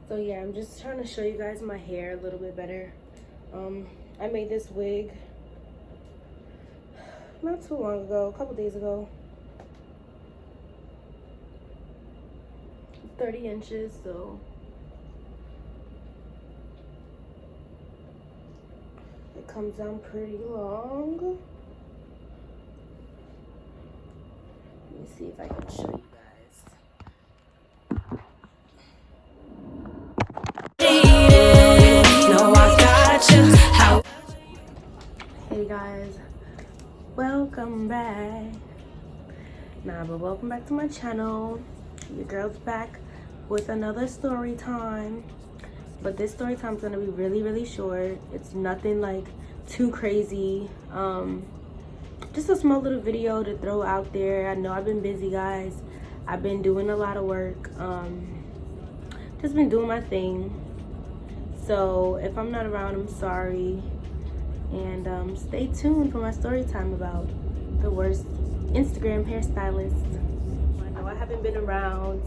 So yeah, I'm just trying to show you guys my hair a little bit better. I made this wig not too long ago, a couple days ago. 30 inches, so it comes down pretty long. Let me see if I can show you guys. Hey guys, welcome back. Welcome back to my channel. Your girl's back with another story time, but this story time is gonna be really short. It's nothing like too crazy. Just a small little video to throw out there. I know I've been busy, guys. I've been doing a lot of work. Just been doing my thing. So if I'm not around, I'm sorry. And stay tuned for my story time about the worst Instagram hairstylist. I know I haven't been around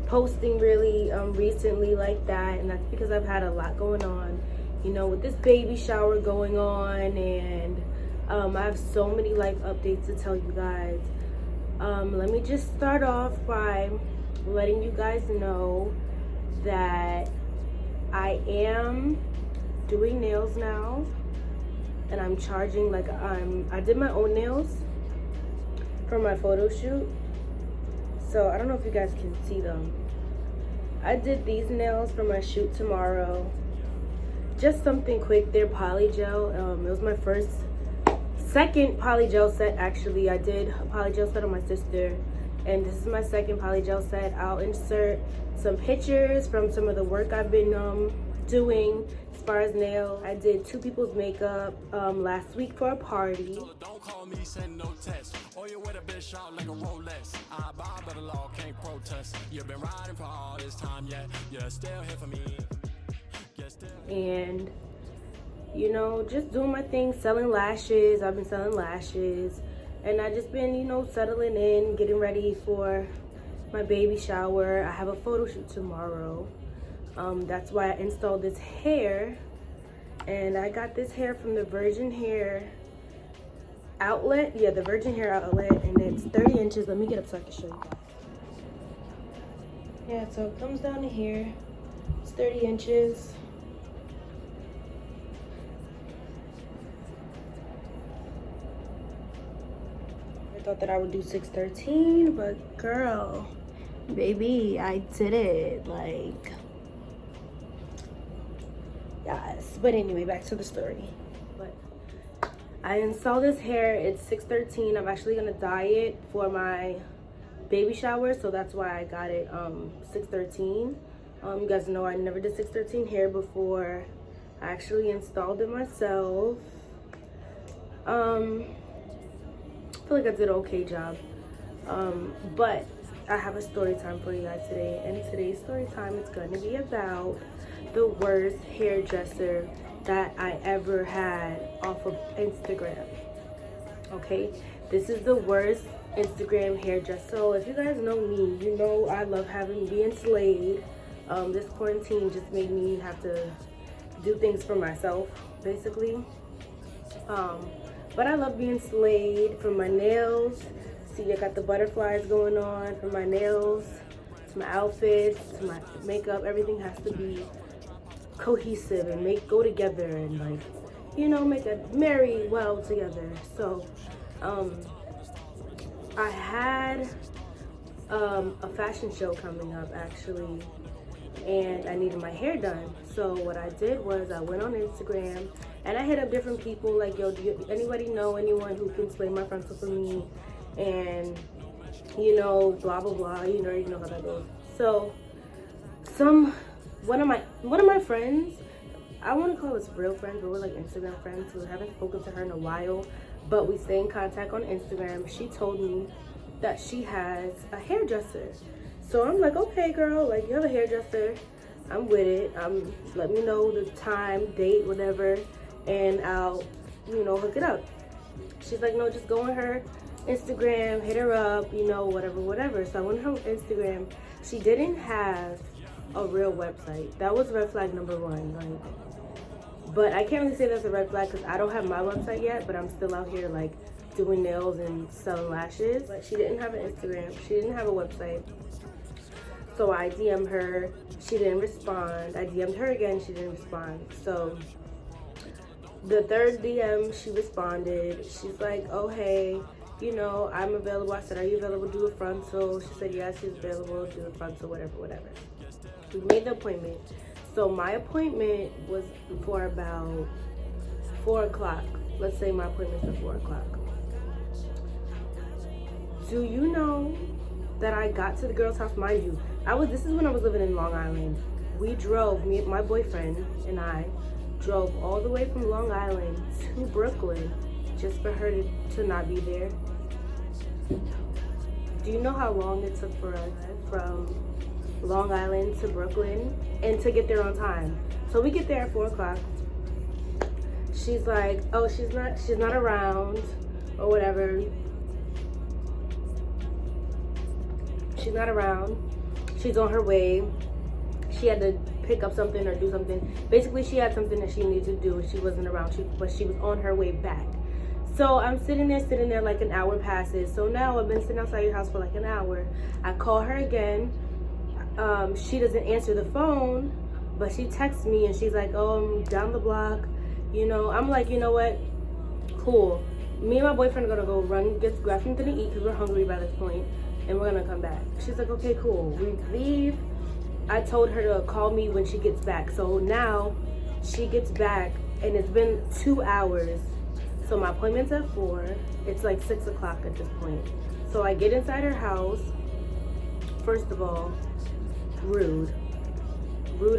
posting really recently like that, and that's because I've had a lot going on, you know, with this baby shower going on, and I have so many life updates to tell you guys. Let me just start off by letting you guys know that I am doing nails now, and I'm charging like I did my own nails for my photo shoot, so I don't know if you guys can see them. I did these nails for my shoot tomorrow. Just something quick. They're poly gel. It was my second poly gel set actually. I did a poly gel set on my sister, and this is my second poly gel set. I'll insert some pictures from some of the work I've been doing as far as nails. I did 2 people's makeup last week for a party. Don't call me, send no text. Or you with a bitch out like a Rolex. I buy, but the law can't protest. You've been riding for all this time, yet you're still here for me. And you know, just doing my thing, selling lashes. I've been selling lashes, and I just been, you know, settling in, getting ready for my baby shower. I have a photo shoot tomorrow. That's why I installed this hair, and I got this hair from the Virgin Hair outlet. Yeah, the Virgin Hair outlet, and it's 30 inches. Let me get up so I can show you guys. Yeah, so it comes down to here. It's 30 inches. I thought that I would do 613, but girl, baby, I did it. Like, yes. But anyway, back to the story. But I installed this hair. It's 613. I'm actually gonna dye it for my baby shower, so that's why I got it 613. You guys know I never did 613 hair before. I actually installed it myself. I feel like I did an okay job, but I have a story time for you guys today, and today's story time is going to be about the worst hairdresser that I ever had off of Instagram. Okay, this is the worst Instagram hairdresser. So if you guys know me, you know I love being slayed. This quarantine just made me have to do things for myself, basically. But I love being slayed. From my nails, see I got the butterflies going on, from my nails to my outfits to my makeup. Everything has to be cohesive and go together, and, like, you know, make a marry well together. So I had a fashion show coming up actually, and I needed my hair done. So what I did was I went on Instagram and I hit up different people, like, yo, do anybody know anyone who can slay my frontal for me? And, you know, blah blah blah. You know how that goes. So one of my friends, I want to call us real friends, but we're like Instagram friends, so I haven't spoken to her in a while, but we stay in contact on Instagram. She told me that she has a hairdresser. So I'm like, okay, girl, like, you have a hairdresser, I'm with it. Let me know the time, date, whatever, and I'll, you know, hook it up. She's like, no, just go on her Instagram, hit her up, you know, whatever. So I went on her Instagram. She didn't have a real website. That was red flag number one. Like, but I can't really say that's a red flag because I don't have my website yet, but I'm still out here like doing nails and selling lashes. But she didn't have an Instagram. She didn't have a website. So I DM'd her. She didn't respond. I DM'd her again. She didn't respond. So the third DM, she responded. She's like, oh, hey, you know, I'm available. I said, are you available to do a frontal? She said, yes, she's available to do a frontal, whatever. We made the appointment. So my appointment was for about 4 o'clock. Let's say my appointment's at 4 o'clock. Do you know that I got to the girl's house? Mind you, this is when I was living in Long Island. We drove, my boyfriend and I drove all the way from Long Island to Brooklyn just for her to not be there. Do you know how long it took for us from Long Island to Brooklyn and to get there on time? So we get there at 4 o'clock. She's like, oh, she's not around or whatever. She's not around. She's on her way. She had to pick up something or do something. Basically, she had something that she needed to do and she wasn't around, but she was on her way back. So I'm sitting there like an hour passes. So now I've been sitting outside your house for like an hour. I call her again. She doesn't answer the phone, but she texts me and she's like, oh, I'm down the block. You know, I'm like, you know what? Cool. Me and my boyfriend are gonna go grab something to eat because we're hungry by this point, and we're gonna come back. She's like, okay, cool. We leave. I told her to call me when she gets back. So now she gets back and it's been 2 hours. So my appointment's at 4. It's like 6 o'clock at this point. So I get inside her house. First of all, rude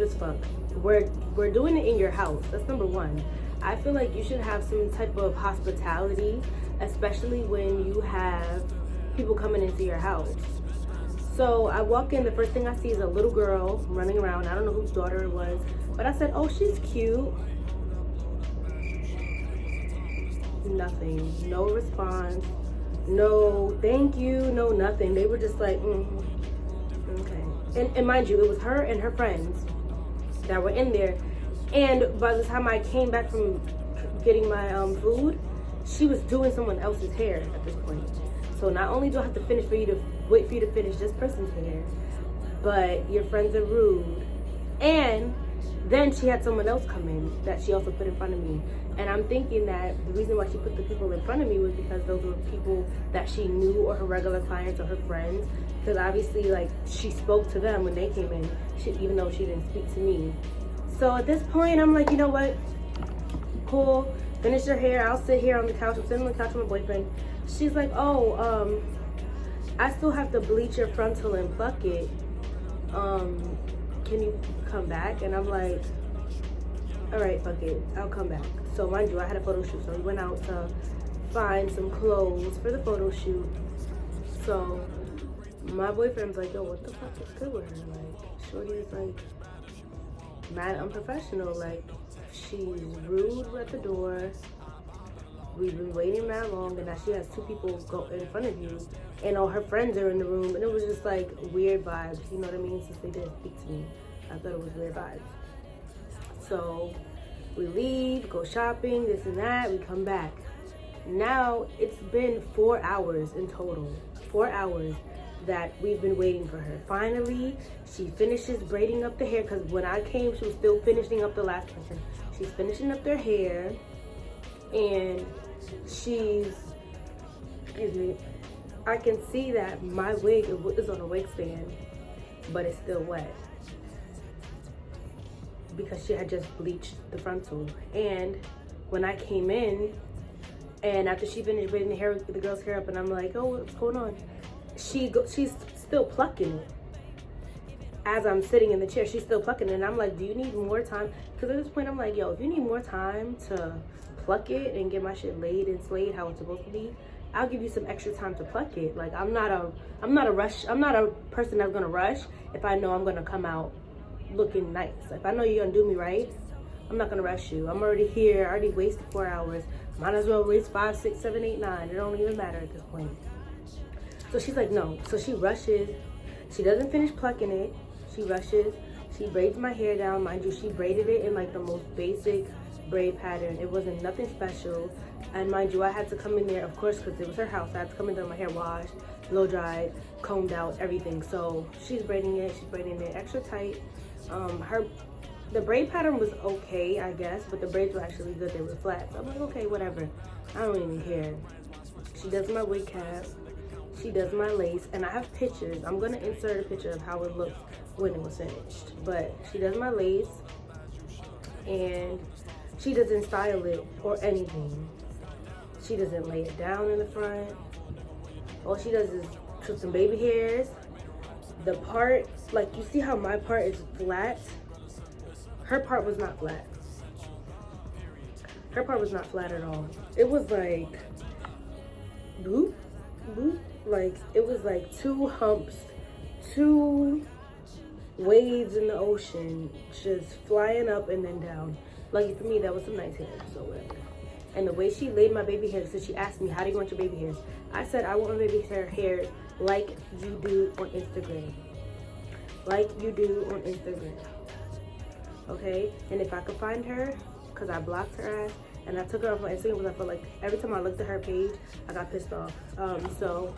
as fuck. We're doing it in your house. That's number one. I feel like you should have some type of hospitality, especially when you have people coming into your house. So I walk in, the first thing I see is a little girl running around. I don't know whose daughter it was, but I said, oh, she's cute. Nothing, no response, no thank you, no nothing. They were just like, okay. And mind you, it was her and her friends that were in there. And by the time I came back from getting my food, she was doing someone else's hair at this point. So not only do I have to wait for you to finish this person's hair, but your friends are rude. And then she had someone else come in that she also put in front of me. And I'm thinking that the reason why she put the people in front of me was because those were people that she knew, or her regular clients or her friends. Because obviously, like, she spoke to them when they came in, even though she didn't speak to me. So at this point, I'm like, you know what? Cool. Finish your hair. I'll sit here on the couch. I'm sitting on the couch with my boyfriend. She's like, oh, I still have to bleach your frontal and pluck it. Can you come back? And I'm like, all right, fuck it. I'll come back. So mind you, I had a photo shoot. So we went out to find some clothes for the photo shoot. So my boyfriend's like, yo, what the fuck is good with her? Like, shorty is like mad unprofessional. Like, she's rude at the door. We've been waiting that long, and now she has 2 people go in front of you, and all her friends are in the room, and it was just like weird vibes, you know what I mean? Since they didn't speak to me, I thought it was weird vibes. So we leave, go shopping, this and that, we come back. Now it's been 4 hours in total, 4 hours that we've been waiting for her. Finally, she finishes braiding up the hair, because when I came, she was still finishing up the last person. She's finishing up their hair, and excuse me, I can see that my wig is on a wig stand, but it's still wet because she had just bleached the frontal. And when I came in, and after she finished braiding the girl's hair up, and I'm like, oh, what's going on? She's still plucking it. As I'm sitting in the chair, she's still plucking it, and I'm like, do you need more time? Because at this point, I'm like, yo, if you need more time to pluck it and get my shit laid and slayed how it's supposed to be, I'll give you some extra time to pluck it. Like, I'm not a person that's gonna rush if I know I'm gonna come out looking nice. If I know you're gonna do me right, I'm not gonna rush you. I'm already here. I already wasted 4 hours. Might as well waste 5, 6, 7, 8, 9. It don't even matter at this point. So she's like, no. So she rushes. She doesn't finish plucking it. She rushes, She braids my hair down. Mind you, she braided it in like the most basic braid pattern. It wasn't nothing special. And mind you, I had to come in there, of course, because it was her house. I had to come in there with my hair washed, blow dried, combed out, everything. So she's braiding it extra tight. The braid pattern was okay, I guess, but the braids were actually good. They were flat. So I'm like, okay, whatever. I don't even care. She does my wig cap. She does my lace. And I have pictures. I'm going to insert a picture of how it looked when it was finished. But she does my lace. And she doesn't style it or anything. She doesn't lay it down in the front. All she does is put some baby hairs. The part, like you see how my part is flat? Her part was not flat. Her part was not flat at all. It was like, boop, boop. Like, it was like two humps, two waves in the ocean, just flying up and then down. Lucky for me, that was some nice hair, so whatever. And the way she laid my baby hair, so she asked me, how do you want your baby hairs? I said, I want my baby hair like you do on Instagram. Like you do on Instagram. Okay? And if I could find her, because I blocked her ass, and I took her off my Instagram because I felt like every time I looked at her page, I got pissed off. So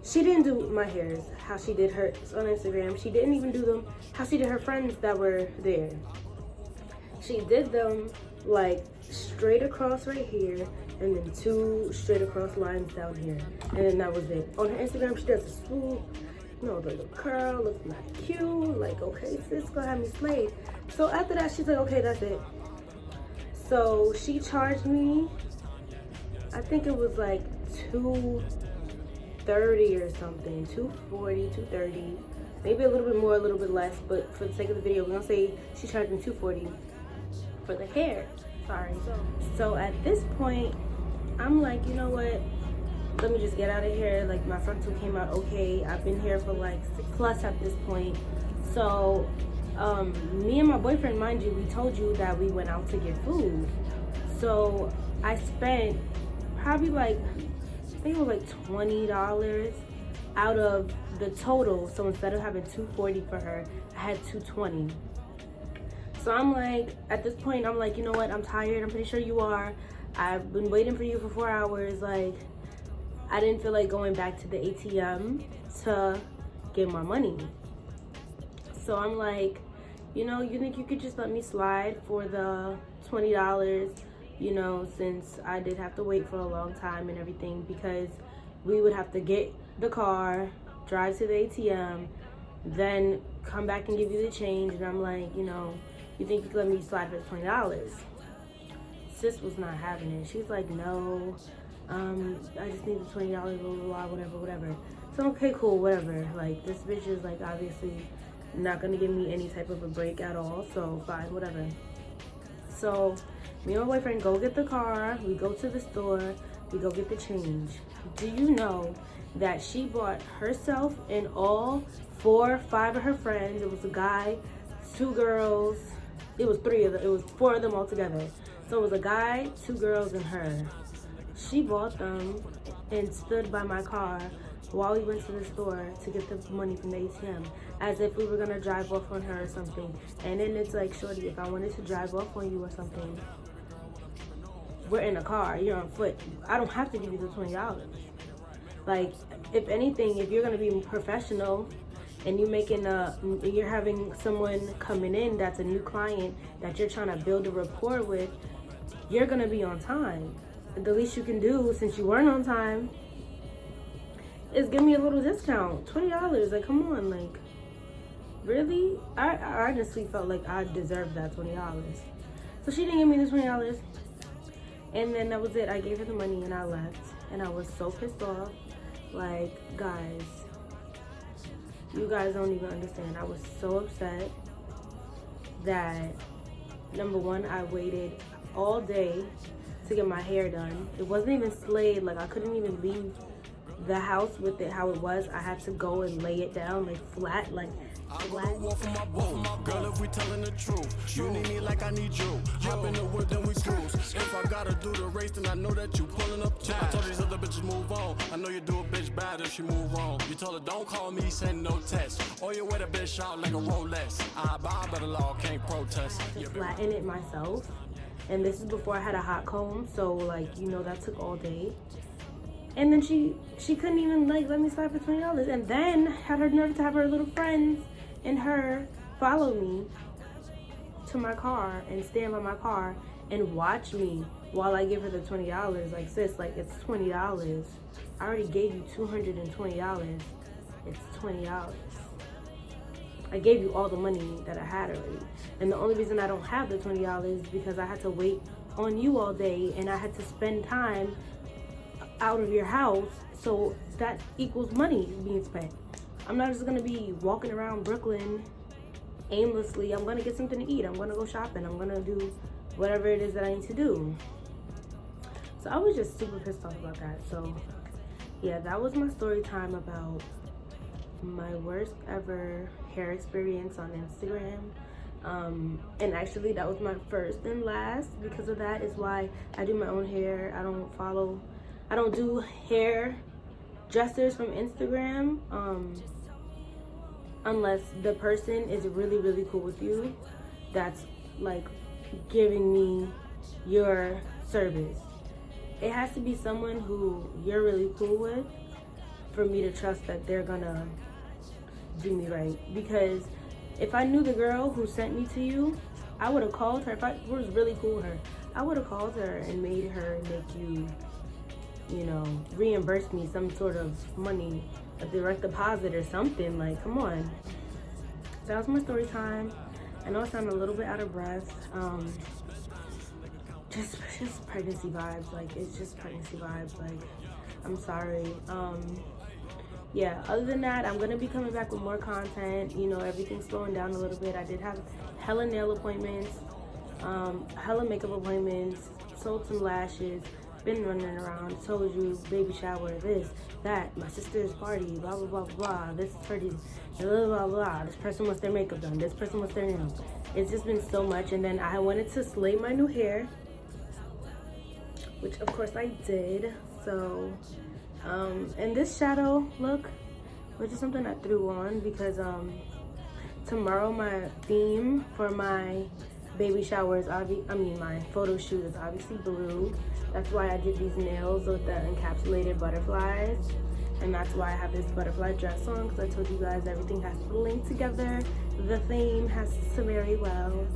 she didn't do my hairs how she did hers on Instagram. She didn't even do them how she did her friends that were there. She did them like straight across right here, and then two straight across lines down here, and then that was it. On her Instagram, she does a swoop, you know, the little curl, looks not cute. Like, okay, sis, gonna have me slayed. So after that, she's like, okay, that's it. So she charged me, I think it was like $230 or something, $240, $230, maybe a little bit more, a little bit less, but for the sake of the video, we're gonna say she charged me $240 for the hair. Sorry. So at this point, I'm like, you know what? Let me just get out of here. Like, my front two came out okay. I've been here for like 6+ at this point. So me and my boyfriend, mind you, we told you that we went out to get food. So I spent probably like, I think it was like $20 out of the total. So instead of having $240 for her, I had $220. So I'm like, at this point, I'm like, you know what? I'm tired. I'm pretty sure you are. I've been waiting for you for 4 hours. Like, I didn't feel like going back to the ATM to get my money. So I'm like, you know, you think you could just let me slide for the $20, you know, since I did have to wait for a long time and everything, because we would have to get the car, drive to the ATM, then come back and give you the change. And I'm like, you know, you think you could let me slide for $20? Sis was not having it. She's like, no, I just need the $20, blah, blah, blah, whatever. So, okay, cool, whatever. Like, this bitch is, like, obviously not gonna give me any type of a break at all, so fine, whatever. So, me and my boyfriend go get the car, we go to the store, we go get the change. Do you know that she bought herself and all 4 or 5 of her friends, it was a guy, 2 girls, it was 3 of them, it was 4 of them all together. So it was a guy, 2 girls, and her. She bought them and stood by my car while we went to the store to get the money from the ATM, as if we were gonna drive off on her or something. And then it's like, shorty, if I wanted to drive off on you or something, we're in a car, you're on foot. I don't have to give you the $20. Like, if anything, if you're gonna be professional and you're having someone coming in that's a new client that you're trying to build a rapport with, you're gonna be on time. The least you can do, since you weren't on time, is give me a little discount. $20, like, come on, like, really? I honestly felt like I deserved that $20. So she didn't give me the $20, and then that was it. I gave her the money and I left, and I was so pissed off. Like, guys, you guys don't even understand. I was so upset that, number one, I waited all day to get my hair done. It wasn't even slayed. Like, I couldn't even leave the house with it how it was, I had to go and lay it down like flat, like flat. Girl, if we telling the truth, you need me like I need you. Hop in the whip, then we cruise. If I gotta do the race, then I know that you pulling up too. I told these other bitches move on. I know you do a bitch bad if she move wrong. You told her don't call me, send no text. Or you wear the bitch out like a Rolex. I buy by the law, can't protest. Flatten it myself, and this is before I had a hot comb, so like, you know, that took all day. And then she couldn't even like let me slide for $20, and then had her nerve to have her little friends and her follow me to my car and stand by my car and watch me while I give her the $20. Like, sis, like, it's $20. I already gave you $220. It's $20. I gave you all the money that I had already. And the only reason I don't have the $20 is because I had to wait on you all day, and I had to spend time out of your house, so that equals money being spent. I'm not just gonna be walking around Brooklyn aimlessly. I'm gonna get something to eat. I'm gonna go shopping. I'm gonna do whatever it is that I need to do. So I was just super pissed off about that. So yeah, that was my story time about my worst ever hair experience on Instagram. And actually that was my first and last. Because of that is why I do my own hair. I don't do hair dressers from Instagram unless the person is really, really cool with you, that's like giving me your service. It has to be someone who you're really cool with for me to trust that they're gonna do me right. Because if I knew the girl who sent me to you, I would have called her. If I was really cool with her, I would have called her and made her make you, you know, reimburse me some sort of money, a direct deposit or something. Like, come on. That was my story time. I know I sound a little bit out of breath. Just pregnancy vibes. Like, it's just pregnancy vibes. Like, I'm sorry. Yeah, other than that, I'm gonna be coming back with more content. You know, everything's slowing down a little bit. I did have hella nail appointments, hella makeup appointments, sold some lashes, been running around, told you, baby shower, this, that, my sister's party, blah, blah, blah, blah, this party, blah, blah, blah, this person wants their makeup done, this person wants their nails. It's just been so much. And then I wanted to slay my new hair, which of course I did. So, and this shadow look, which is something I threw on because tomorrow my theme for my baby shower is my photo shoot is obviously blue. That's why I did these nails with the encapsulated butterflies, and that's why I have this butterfly dress on, because I told you guys everything has to link together. The theme has to marry well.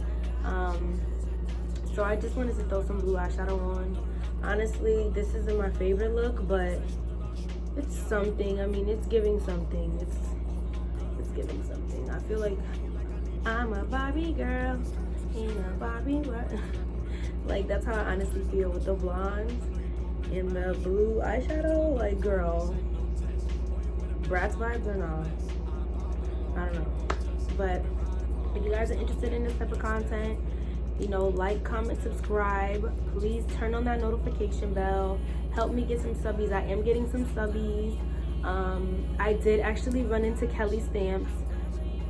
So I just wanted to throw some blue eyeshadow on. Honestly, this isn't my favorite look, but it's something. I mean, it's giving something. It's giving something. I feel like I'm a Barbie girl in a Barbie world. Like, that's how I honestly feel with the blondes and the blue eyeshadow. Like, girl, Bratz vibes or not? I don't know. But if you guys are interested in this type of content, you know, like, comment, subscribe. Please turn on that notification bell. Help me get some subbies. I am getting some subbies. I did actually run into Kelly Stamps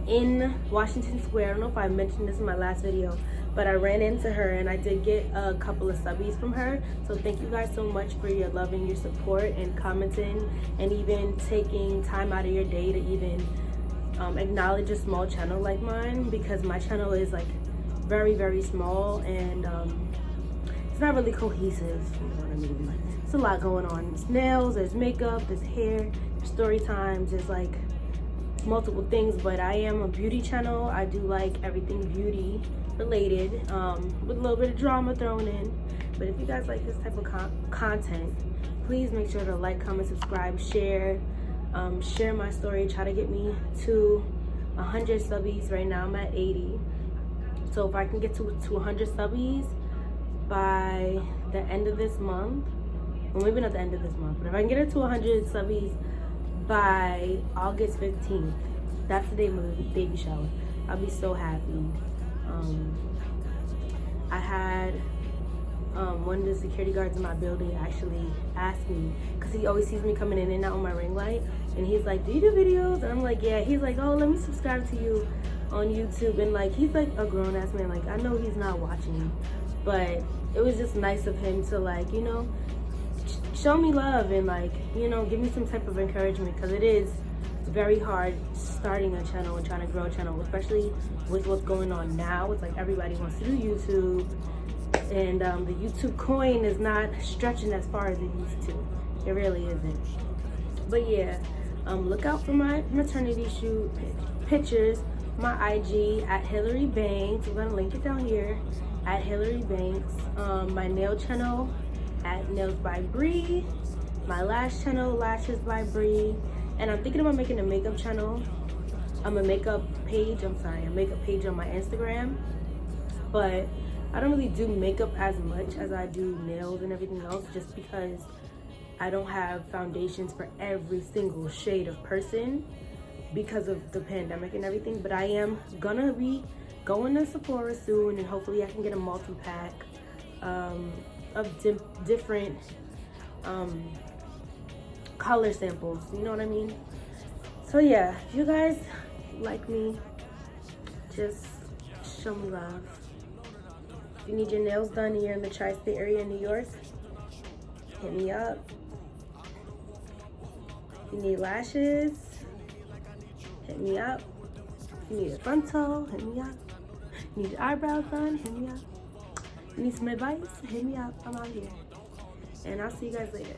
in Washington Square. I don't know if I mentioned this in my last video, but I ran into her and I did get a couple of subbies from her. So thank you guys so much for your love and your support and commenting and even taking time out of your day to even acknowledge a small channel like mine, because my channel is like very, very small and it's not really cohesive. You know what I mean? Like, it's a lot going on. There's nails, there's makeup, there's hair, there's story times, there's like multiple things. But I am a beauty channel. I do like everything beauty related, with a little bit of drama thrown in. But if you guys like this type of content, please make sure to like, comment, subscribe, share my story. Try to get me to 100 subbies. Right now I'm at 80. So if I can get to 100 subbies by the end of this month, well, maybe not the end of this month, but if I can get it to 100 subbies by August 15th, that's the day of my baby shower, I'll be so happy. I had one of the security guards in my building actually asked me, because he always sees me coming in and out on my ring light, and he's like, do you do videos? And I'm like, yeah. He's like, oh, let me subscribe to you on YouTube. And like, he's like a grown-ass man. Like, I know he's not watching me, but it was just nice of him to, like, you know, show me love and, like, you know, give me some type of encouragement, because it is very hard starting a channel and trying to grow a channel, especially with what's going on now. It's like everybody wants to do YouTube, and the YouTube coin is not stretching as far as it used to. It really isn't. But yeah, look out for my maternity shoot pictures. My IG at Hillary Banks. I'm gonna link it down here at Hillary Banks. My nail channel at Nails by Bree. My lash channel, Lashes by Bree. And I'm thinking about making a makeup channel. A makeup page on my Instagram. But I don't really do makeup as much as I do nails and everything else, just because I don't have foundations for every single shade of person because of the pandemic and everything. But I am gonna be going to Sephora soon, and hopefully I can get a multi-pack of different color samples, you know what I mean? So yeah, if you guys like me, just show me love. If you need your nails done and you're in the tri-state area in New York, hit me up. If you need lashes, hit me up. If you need a frontal, hit me up. If you need your eyebrows done, hit me up. If you need some advice, hit me up. I'm out here. And I'll see you guys later.